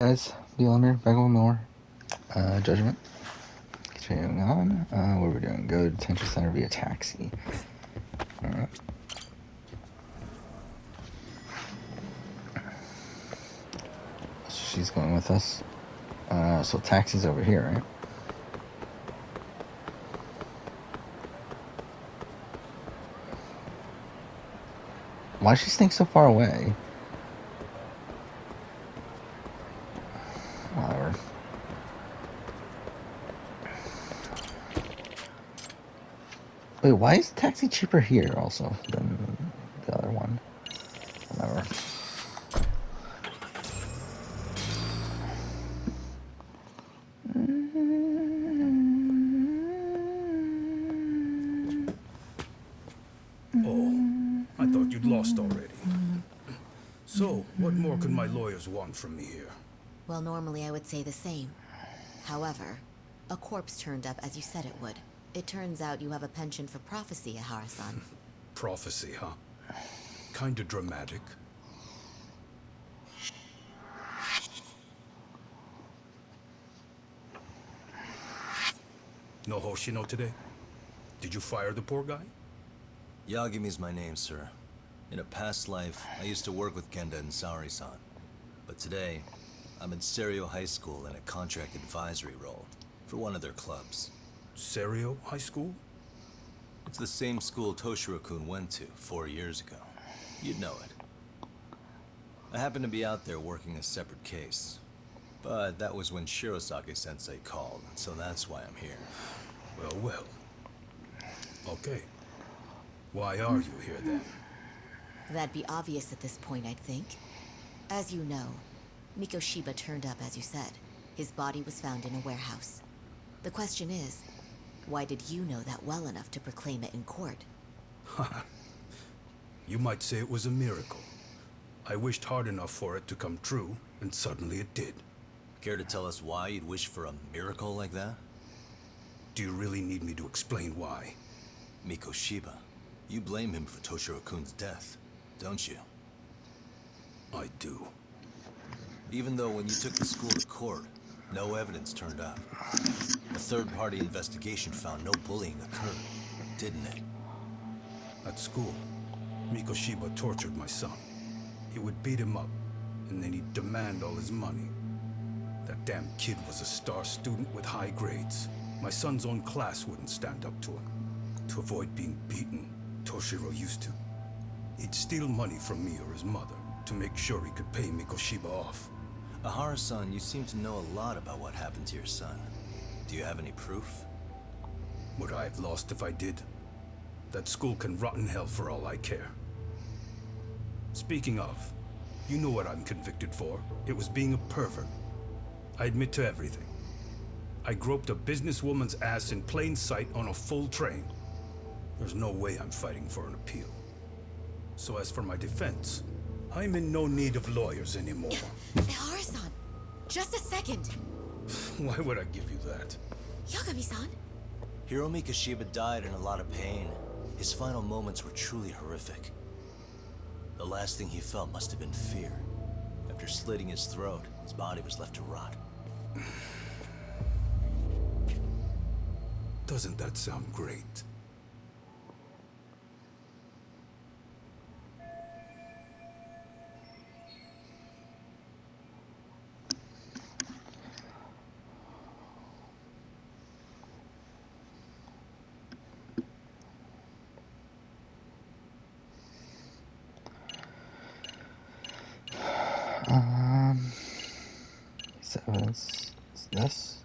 Guys, the owner, Beggle Moore, Judgment. Continuing on, what are we doing? Go to detention center via taxi. Alright. So she's going with us. So taxi's over here, right? Why does she staying so far away? Whatever. Wait, why is the taxi cheaper here also than the other one? Whatever. Oh, I thought you'd lost already. So, what more could my lawyers want from me here? Well, normally I would say the same. However, a corpse turned up as you said it would. It turns out you have a penchant for prophecy, Ahara-san. Prophecy, huh? Kinda dramatic. No Hoshino today? Did you fire the poor guy? Yagami's my name, sir. In a past life, I used to work with Kenda and Saori-san. But today, I'm in Serio High School in a contract advisory role for one of their clubs. Serio High School? It's the same school Toshiro-kun went to 4 years ago. You'd know it. I happened to be out there working a separate case. But that was when Shirosake-sensei called, so that's why I'm here. Well, well. Okay. Why are you here then? That'd be obvious at this point, I'd think. As you know, Mikoshiba turned up as you said. His body was found in a warehouse. The question is, why did you know that well enough to proclaim it in court? You might say it was a miracle. I wished hard enough for it to come true, and suddenly it did. Care to tell us why you'd wish for a miracle like that? Do you really need me to explain why? Mikoshiba, you blame him for Toshiro-kun's death, don't you? I do. Even though when you took the school to court, no evidence turned up. A third-party investigation found no bullying occurred, didn't it? At school, Mikoshiba tortured my son. He would beat him up, and then he'd demand all his money. That damn kid was a star student with high grades. My son's own class wouldn't stand up to him. To avoid being beaten, Toshiro used to. He'd steal money from me or his mother to make sure he could pay Mikoshiba off. Ahara-san, you seem to know a lot about what happened to your son. Do you have any proof? Would I have lost if I did? That school can rot in hell for all I care. Speaking of, you know what I'm convicted for. It was being a pervert. I admit to everything. I groped a businesswoman's ass in plain sight on a full train. There's no way I'm fighting for an appeal. So as for my defense, I'm in no need of lawyers anymore. Ahara-san, just a second. Why would I give you that? Yagami-san. Hiro Mikoshiba died in a lot of pain. His final moments were truly horrific. The last thing he felt must have been fear. After slitting his throat, his body was left to rot. Doesn't that sound great? So it's this.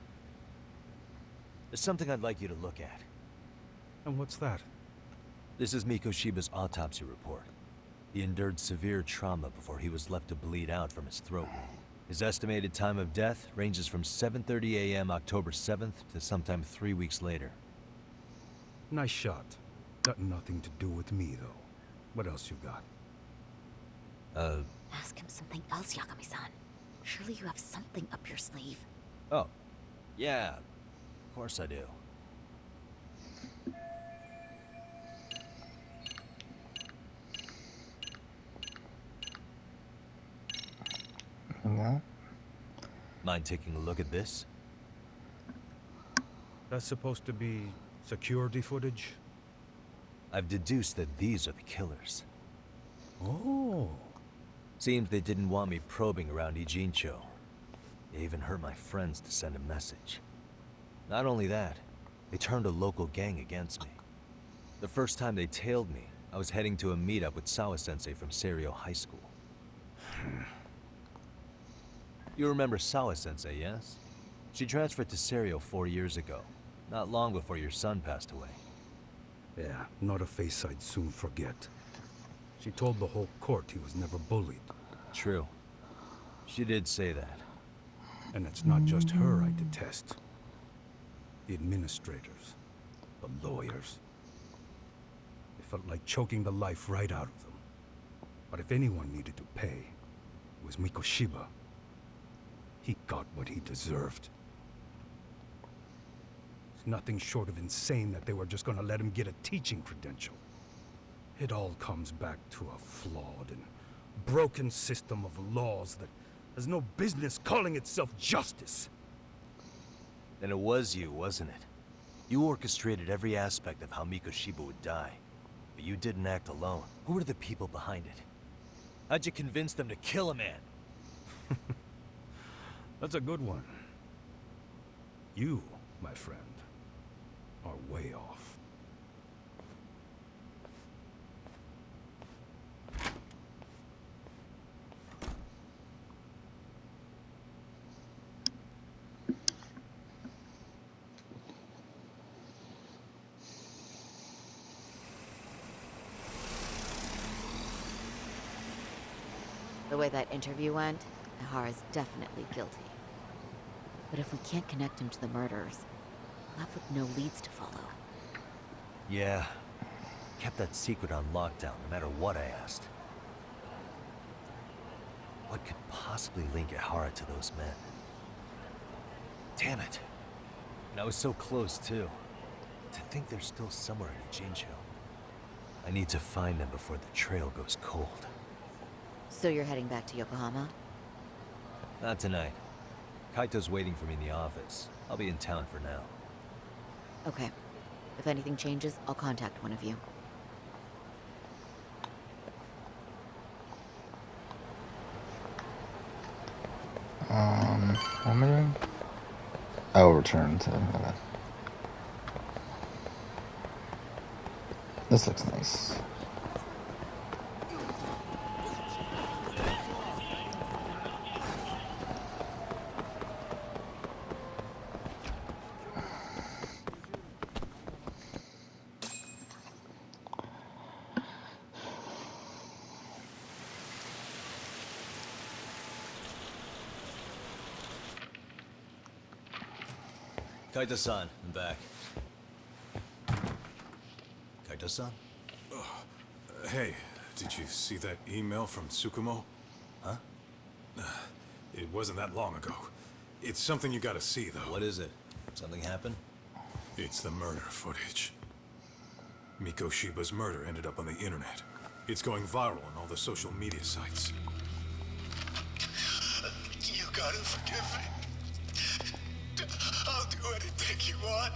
There's something I'd like you to look at. And what's that? This is Mikoshiba's autopsy report. He endured severe trauma before he was left to bleed out from his throat wound. His estimated time of death ranges from 7:30 a.m. October 7th to sometime 3 weeks later. Nice shot. Got nothing to do with me, though. What else you got? Ask him something else, Yagami-san. Surely you have something up your sleeve. Oh, yeah, of course I do. And that. Mind taking a look at this? That's supposed to be security footage? I've deduced that these are the killers. Oh. Seems they didn't want me probing around Ijincho. They even hurt my friends to send a message. Not only that, they turned a local gang against me. The first time they tailed me, I was heading to a meetup with Sawa-sensei from Seiryo High School. You remember Sawa-sensei, yes? She transferred to Seiryo 4 years ago, not long before your son passed away. Yeah, not a face I'd soon forget. She told the whole court he was never bullied. True. She did say that. And it's not just her I detest. The administrators, the lawyers. It felt like choking the life right out of them. But if anyone needed to pay, it was Mikoshiba. He got what he deserved. It's nothing short of insane that they were just gonna let him get a teaching credential. It all comes back to a flawed and broken system of laws that has no business calling itself justice. Then it was you, wasn't it? You orchestrated every aspect of how Mikoshiba would die. But you didn't act alone. Who were the people behind it? How'd you convince them to kill a man? That's a good one. You, my friend, are way off. The way that interview went, Ihara's definitely guilty. But if we can't connect him to the murderers, we're left with no leads to follow. Yeah. Kept that secret on lockdown, no matter what I asked. What could possibly link Ihara to those men? Damn it. And I was so close, too. To think they're still somewhere in Ijincho. I need to find them before the trail goes cold. So you're heading back to Yokohama? Not tonight. Kaito's waiting for me in the office. I'll be in town for now. Okay. If anything changes, I'll contact one of you. What am I doing? Oh, return to... Okay. This looks nice. Kaito-san, I'm back. Kaito-san? Hey, did you see that email from Tsukumo? Huh? It wasn't that long ago. It's something you gotta see, though. What is it? Something happened? It's the murder footage. Mikoshiba's murder ended up on the internet. It's going viral on all the social media sites. You gotta forgive me. I'll do anything you want.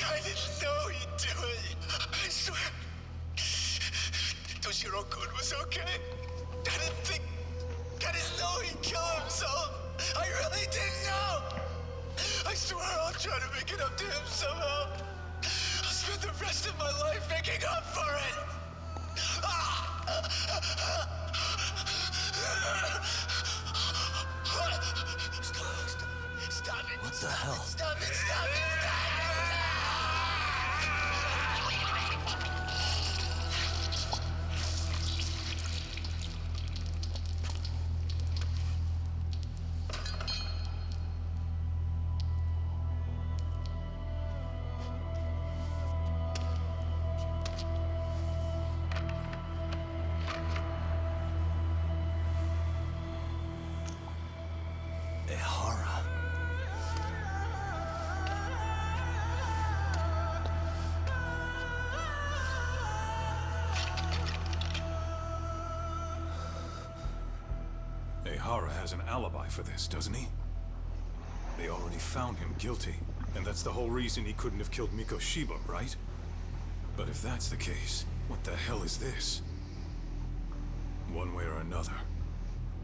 I didn't know he'd do it. I swear. Toshiro-kun was okay. I didn't know he'd kill himself. I really didn't know. I swear I'll try to make it up to him somehow. I'll spend the rest of my life making up for it. Stop it. What the hell? Stop it. Stop it. Ihara. Uehara has an alibi for this, doesn't he? They already found him guilty, and that's the whole reason he couldn't have killed Mikoshiba, right? But if that's the case, what the hell is this? One way or another,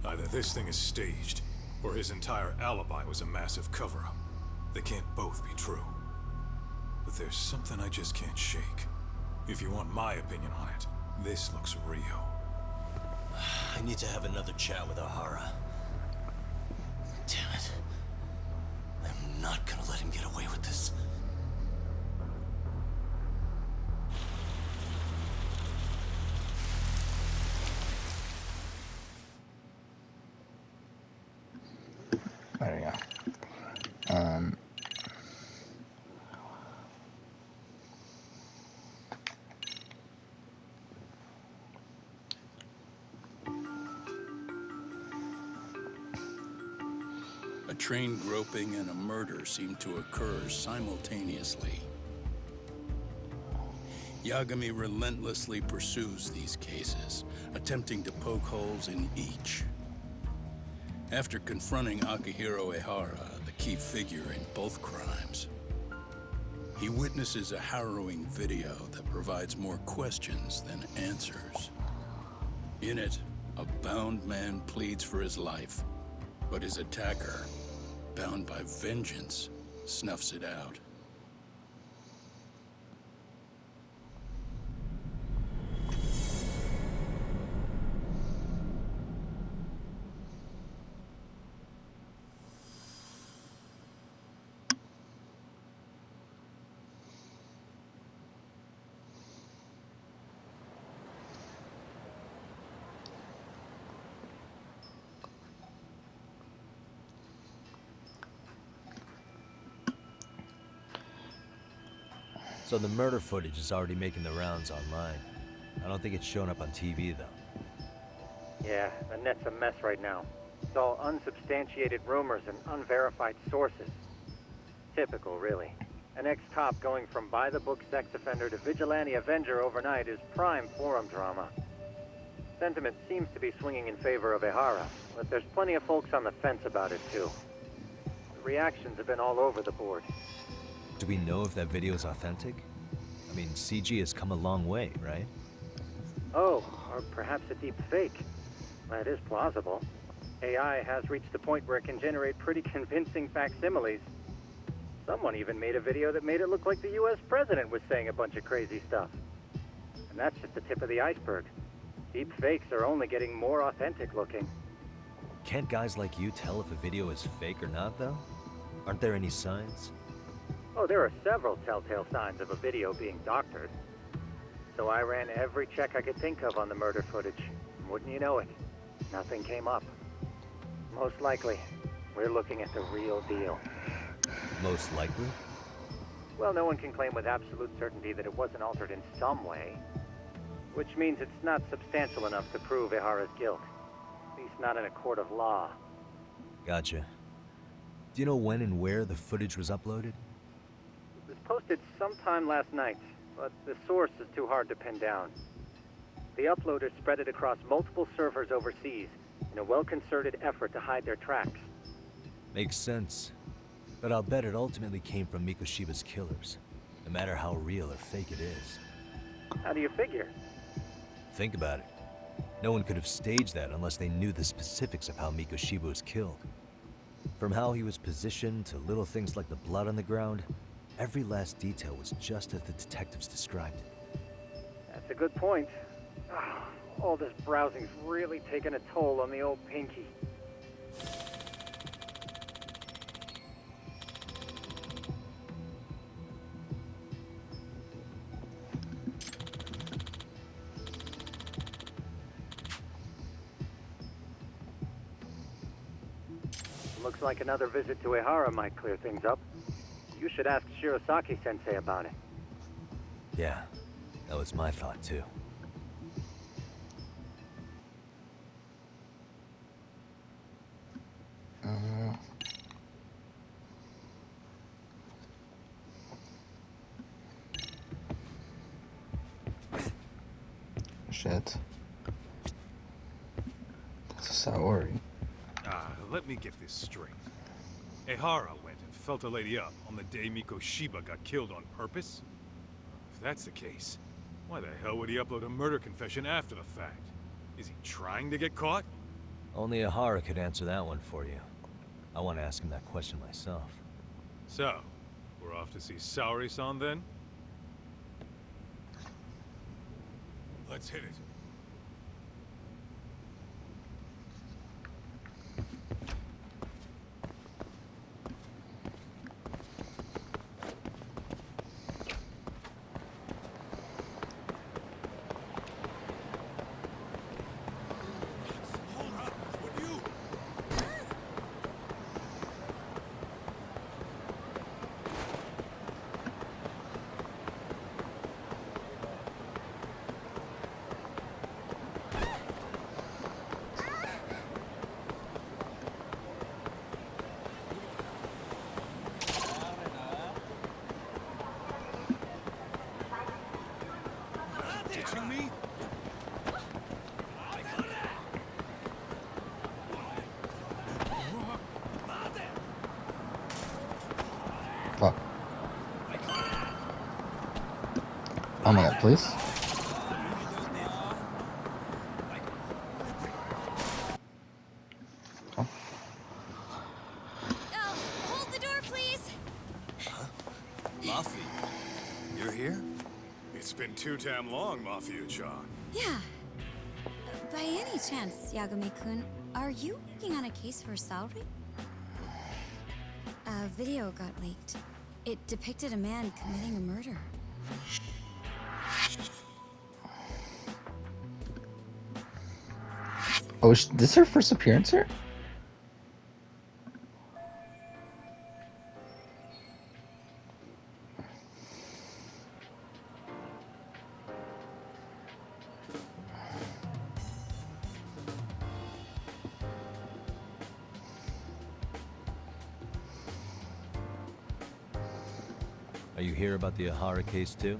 either this thing is staged, or his entire alibi was a massive cover-up. They can't both be true. But there's something I just can't shake. If you want my opinion on it, this looks real. I need to have another chat with Uehara. Damn it. I'm not gonna let him get away with this. There we go. A train groping and a murder seem to occur simultaneously. Yagami relentlessly pursues these cases, attempting to poke holes in each. After confronting Akihiro Uehara, the key figure in both crimes, he witnesses a harrowing video that provides more questions than answers. In it, a bound man pleads for his life, but his attacker, bound by vengeance, snuffs it out. So the murder footage is already making the rounds online. I don't think it's showing up on TV, though. Yeah, the net's a mess right now. It's all unsubstantiated rumors and unverified sources. Typical, really. An ex-cop going from by-the-book sex offender to vigilante avenger overnight is prime forum drama. Sentiment seems to be swinging in favor of Uehara, but there's plenty of folks on the fence about it, too. The reactions have been all over the board. Do we know if that video is authentic? I mean, CG has come a long way, right? Oh, or perhaps a deep fake. That is plausible. AI has reached the point where it can generate pretty convincing facsimiles. Someone even made a video that made it look like the US president was saying a bunch of crazy stuff. And that's just the tip of the iceberg. Deep fakes are only getting more authentic looking. Can't guys like you tell if a video is fake or not, though? Aren't there any signs? Oh, there are several telltale signs of a video being doctored. So I ran every check I could think of on the murder footage. And wouldn't you know it, nothing came up. Most likely, we're looking at the real deal. Most likely? Well, no one can claim with absolute certainty that it wasn't altered in some way. Which means it's not substantial enough to prove Uehara's guilt. At least not in a court of law. Gotcha. Do you know when and where the footage was uploaded? It was posted sometime last night, but the source is too hard to pin down. The uploaders spread it across multiple servers overseas in a well-concerted effort to hide their tracks. Makes sense. But I'll bet it ultimately came from Mikoshiba's killers, no matter how real or fake it is. How do you figure? Think about it. No one could have staged that unless they knew the specifics of how Mikoshiba was killed. From how he was positioned to little things like the blood on the ground, every last detail was just as the detectives described it. That's a good point. All this browsing's really taken a toll on the old pinky. Looks like another visit to Uehara might clear things up. You should ask Shirosaki-sensei about it. Yeah, that was my thought too. Shit. That's a Saori. let me get this straight. Ehara went and felt a lady up on the day Mikoshiba got killed on purpose? If that's the case, why the hell would he upload a murder confession after the fact? Is he trying to get caught? Only Ehara could answer that one for you. I want to ask him that question myself. So, we're off to see Saori-san then? Let's hit it. Ditching me? Fuck. Oh my god, please. Oh. Oh, hold the door, please. Mafi, you're here? It's been too damn long, Mafia-chan. Yeah. By any chance, Yagami-kun, are you working on a case for Saori? A video got leaked. It depicted a man committing a murder. Oh, is this her first appearance here? Are you here about the Ehara case too?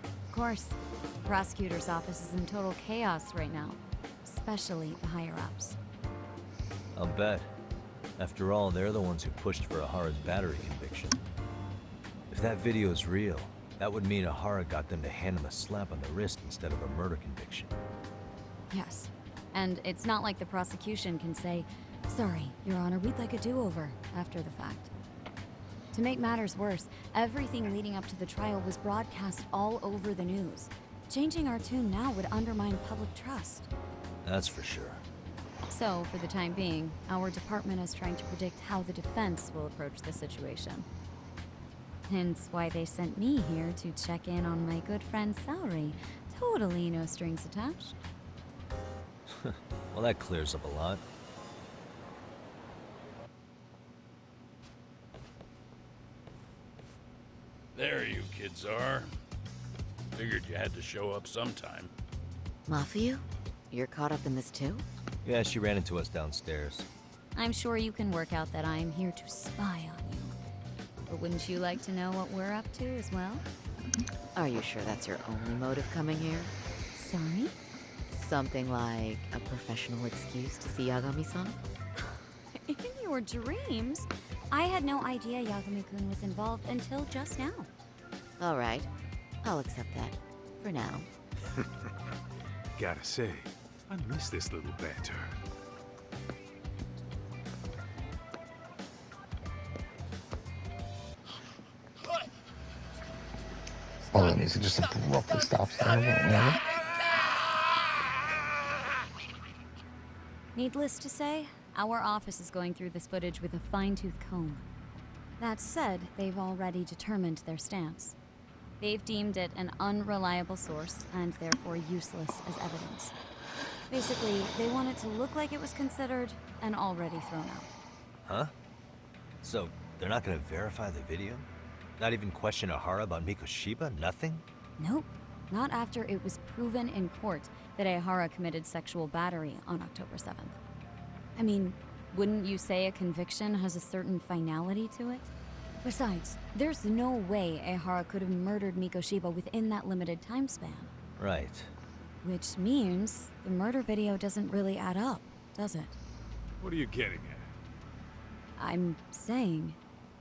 Of course. The prosecutor's office is in total chaos right now, especially the higher-ups. I'll bet. After all, they're the ones who pushed for Ahara's battery conviction. If that video is real, that would mean Ehara got them to hand him a slap on the wrist instead of a murder conviction. Yes. And it's not like the prosecution can say, "Sorry, Your Honor, we'd like a do-over," after the fact. To make matters worse, everything leading up to the trial was broadcast all over the news. Changing our tune now would undermine public trust. That's for sure. So, for the time being, our department is trying to predict how the defense will approach the situation. Hence why they sent me here to check in on my good friend Saori. Totally no strings attached. Well, that clears up a lot. There you kids are. Figured you had to show up sometime. Mafiu? You're caught up in this too? Yeah, she ran into us downstairs. I'm sure you can work out that I'm here to spy on you. But wouldn't you like to know what we're up to as well? Are you sure that's your only motive coming here? Sorry? Something like a professional excuse to see Yagami-san? In your dreams? I had no idea Yagami-kun was involved until just now. All right. I'll accept that. For now. Gotta say, I miss this little banter. Oh, that music just abruptly stops there. Yeah. Needless to say, our office is going through this footage with a fine-tooth comb. That said, they've already determined their stance. They've deemed it an unreliable source and therefore useless as evidence. Basically, they want it to look like it was considered and already thrown out. Huh? So, they're not gonna verify the video? Not even question Ehara about Mikoshiba? Nothing? Nope. Not after it was proven in court that Ehara committed sexual battery on October 7th. I mean, wouldn't you say a conviction has a certain finality to it? Besides, there's no way Ehara could have murdered Mikoshiba within that limited time span. Right. Which means the murder video doesn't really add up, does it? What are you getting at? I'm saying,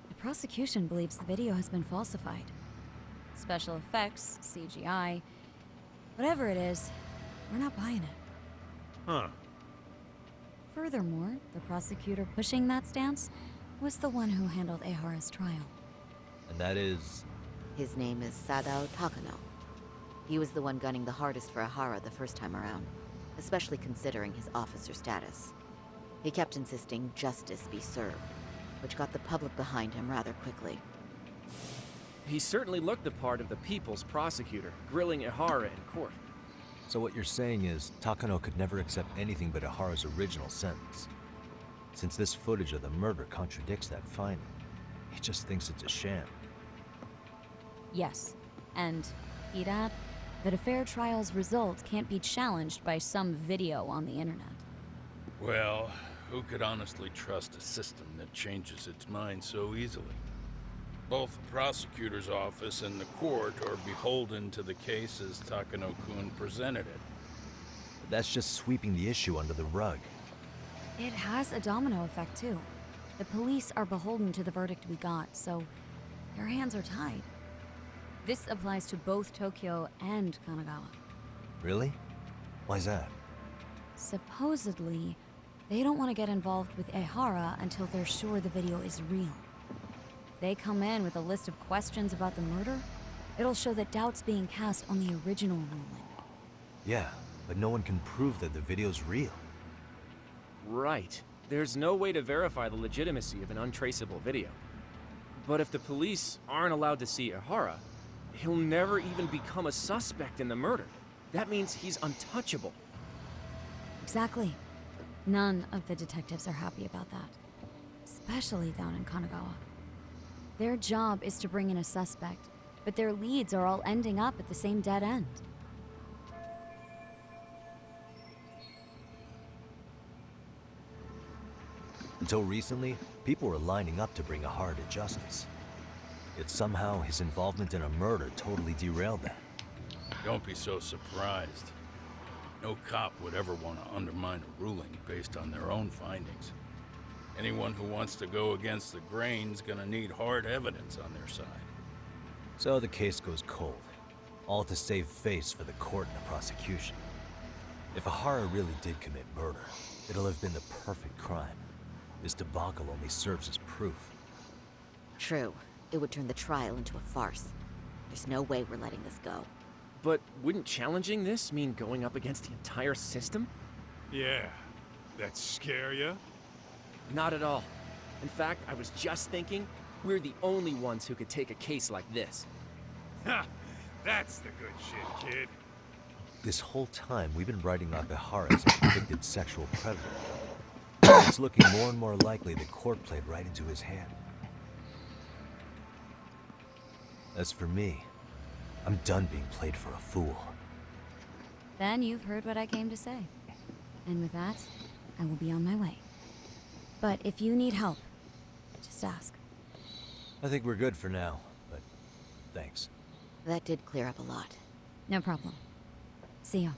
the prosecution believes the video has been falsified. Special effects, CGI, whatever it is, we're not buying it. Huh. Furthermore, the prosecutor pushing that stance was the one who handled Ehara's trial. And that is... His name is Sadao Takano. He was the one gunning the hardest for Ehara the first time around, especially considering his officer status. He kept insisting justice be served, which got the public behind him rather quickly. He certainly looked the part of the people's prosecutor, grilling Ehara in court. So what you're saying is, Takano could never accept anything but Ehara's original sentence. Since this footage of the murder contradicts that finding, he just thinks it's a sham. Yes, and he'd add that a fair trial's result can't be challenged by some video on the internet. Well, who could honestly trust a system that changes its mind so easily? Both the prosecutor's office and the court are beholden to the case as Takano-kun presented it. That's just sweeping the issue under the rug. It has a domino effect, too. The police are beholden to the verdict we got, so their hands are tied. This applies to both Tokyo and Kanagawa. Really? Why's that? Supposedly, they don't want to get involved with Ehara until they're sure the video is real. If they come in with a list of questions about the murder, it'll show that doubt's being cast on the original ruling. Yeah, but no one can prove that the video's real. Right. There's no way to verify the legitimacy of an untraceable video. But if the police aren't allowed to see Ehara, he'll never even become a suspect in the murder. That means he's untouchable. Exactly. None of the detectives are happy about that. Especially down in Kanagawa. Their job is to bring in a suspect, but their leads are all ending up at the same dead end. Until recently, people were lining up to bring Ehara to justice. Yet somehow his involvement in a murder totally derailed that. Don't be so surprised. No cop would ever want to undermine a ruling based on their own findings. Anyone who wants to go against the grain's gonna need hard evidence on their side. So the case goes cold, all to save face for the court and the prosecution. If Ehara really did commit murder, it'll have been the perfect crime. This debacle only serves as proof. True. It would turn the trial into a farce. There's no way we're letting this go. But wouldn't challenging this mean going up against the entire system? Yeah. That scare ya? Not at all. In fact, I was just thinking, we're the only ones who could take a case like this. Ha! That's the good shit, kid. This whole time, we've been writing off Ehara as a convicted sexual predator. It's looking more and more likely the court played right into his hand. As for me, I'm done being played for a fool. Then you've heard what I came to say. And with that, I will be on my way. But if you need help, just ask. I think we're good for now, but thanks. That did clear up a lot. No problem. See ya.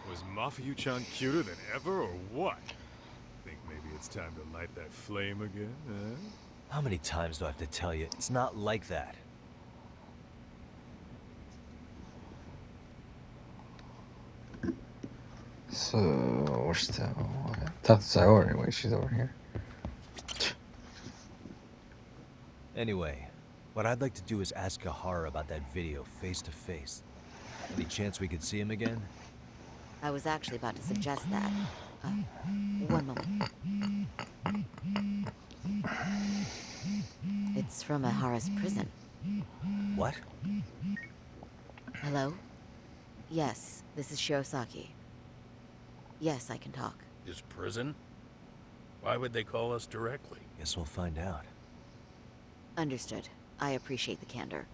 Was Mafuyu-chan cuter than ever, or what? Think maybe it's time to light that flame again, huh? How many times do I have to tell you? It's not like that. So, we're still... Okay. That's over anyway, she's over here. Anyway, what I'd like to do is ask Ehara about that video face to face. Any chance we could see him again? I was actually about to suggest that. One moment. It's from Ehara's prison. What? Hello? Yes, this is Shirosaki. Yes, I can talk. His prison? Why would they call us directly? Guess we'll find out. Understood. I appreciate the candor.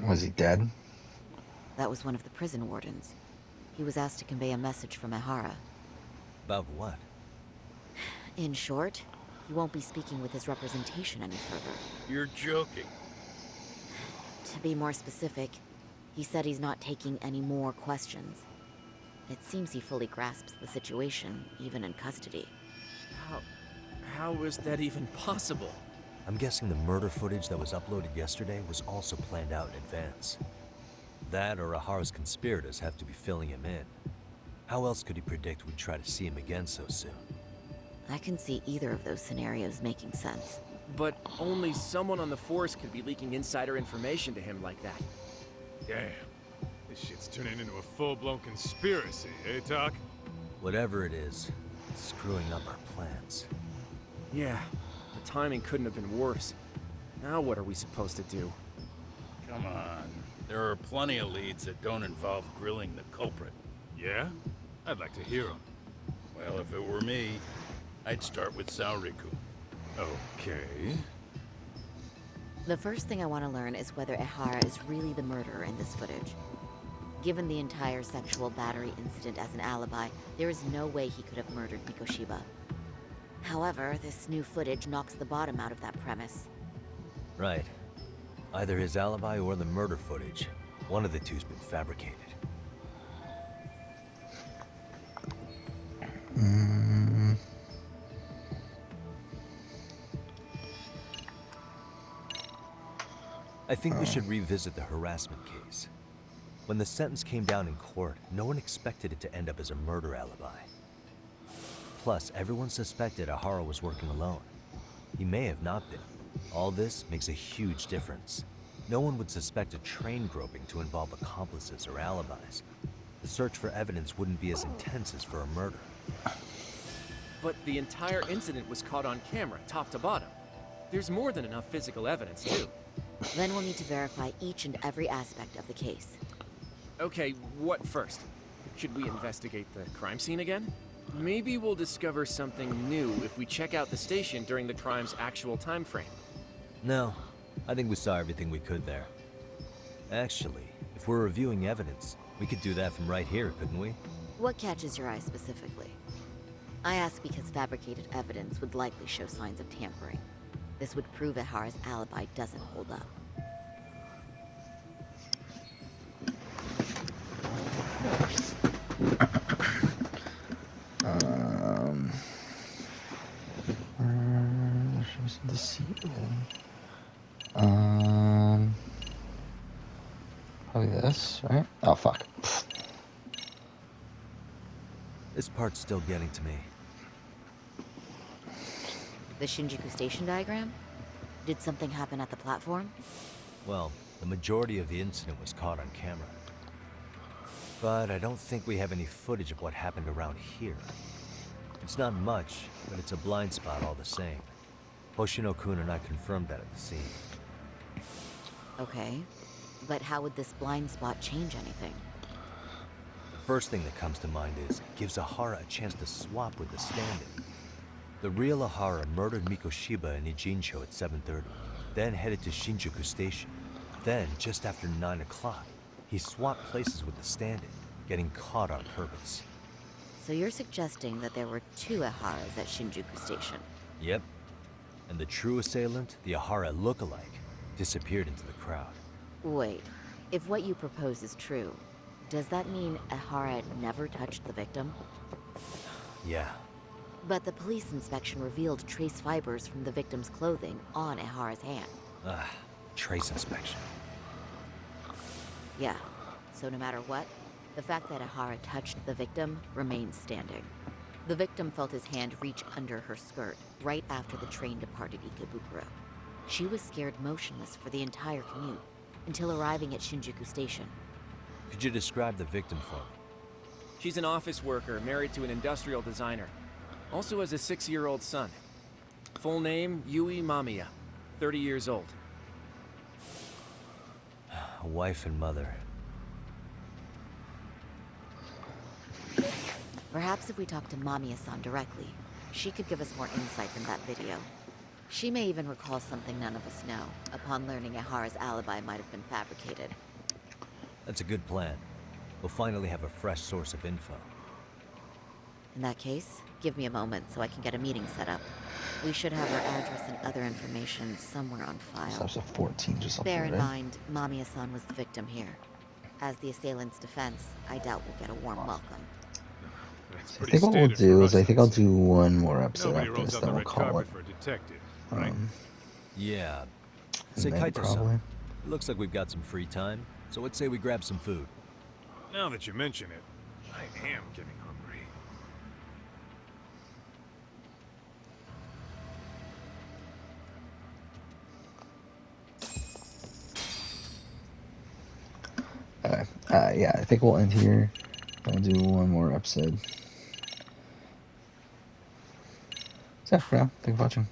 Was he dead? That was one of the prison wardens. He was asked to convey a message from Ehara. About what? In short, he won't be speaking with his representation any further. You're joking. To be more specific, he said he's not taking any more questions. It seems he fully grasps the situation, even in custody. How is that even possible? I'm guessing the murder footage that was uploaded yesterday was also planned out in advance. That or Ahara's conspirators have to be filling him in. How else could he predict we'd try to see him again so soon? I can see either of those scenarios making sense. But only someone on the force could be leaking insider information to him like that. Damn. This shit's turning into a full-blown conspiracy, eh, Doc? Whatever it is, it's screwing up our plans. Yeah, the timing couldn't have been worse. Now what are we supposed to do? Come on. There are plenty of leads that don't involve grilling the culprit. Yeah? I'd like to hear them. Well, if it were me, I'd start with Saoriku. Okay. The first thing I want to learn is whether Ehara is really the murderer in this footage. Given the entire sexual battery incident as an alibi, there is no way he could have murdered Mikoshiba. However, this new footage knocks the bottom out of that premise. Right. Either his alibi or the murder footage. One of the two's been fabricated. I think we should revisit the harassment case. When the sentence came down in court, no one expected it to end up as a murder alibi. Plus, everyone suspected Ahara was working alone. He may have not been. All this makes a huge difference. No one would suspect a train groping to involve accomplices or alibis. The search for evidence wouldn't be as intense as for a murder. But the entire incident was caught on camera, top to bottom. There's more than enough physical evidence, too. Then we'll need to verify each and every aspect of the case. Okay, what first? Should we investigate the crime scene again? Maybe we'll discover something new if we check out the station during the crime's actual time frame. No, I think we saw everything we could there. Actually, if we're reviewing evidence, we could do that from right here, couldn't we? What catches your eye specifically? I ask because fabricated evidence would likely show signs of tampering. This would prove Ehara's alibi doesn't hold up. The seal. Probably this, right? Oh, fuck. This part's still getting to me. The Shinjuku station diagram? Did something happen at the platform? Well, the majority of the incident was caught on camera. But I don't think we have any footage of what happened around here. It's not much, but it's a blind spot all the same. Hoshino-kun and I confirmed that at the scene. Okay, but how would this blind spot change anything? The first thing that comes to mind is, it gives Ahara a chance to swap with the stand-in. The real Ahara murdered Mikoshiba in Ijincho at 7:30, then headed to Shinjuku Station. Then, just after 9 o'clock, he swapped places with the stand-in, getting caught on purpose. So you're suggesting that there were two Eharas at Shinjuku Station? Yep. And the true assailant, the Ahara look-alike, disappeared into the crowd. Wait, if what you propose is true, does that mean Ehara never touched the victim? Yeah. But the police inspection revealed trace fibers from the victim's clothing on Ehara's hand. Trace inspection. Yeah, so no matter what, the fact that Ehara touched the victim remains standing. The victim felt his hand reach under her skirt right after the train departed Ikebukuro. She was scared motionless for the entire commute until arriving at Shinjuku Station. Could you describe the victim for me? She's an office worker married to an industrial designer. Also has a 6-year-old son. Full name, Yui Mamiya, 30 years old. A wife and mother. Perhaps if we talk to Mamiya-san directly, she could give us more insight than that video. She may even recall something none of us know, upon learning Ehara's alibi might have been fabricated. That's a good plan. We'll finally have a fresh source of info. In that case, give me a moment so I can get a meeting set up. We should have her address and other information somewhere on file. So that's a 14 just something, Bear in right? mind, Mamiya-san was the victim here. As the assailant's defense, I doubt we'll get a warm welcome. That's I pretty think what we'll standard do for is us, I think I'd I'll say. do one more episode Nobody after rolls this, out then the we'll red call carpet it. for a detective, right? Yeah. And Say, then Kaito-san, probably. looks like we've got some free time, so let's say we grab some food. Now that you mention it, I am getting hungry. Yeah, I think we'll end here. I'll do one more episode. So, for now, thanks for watching.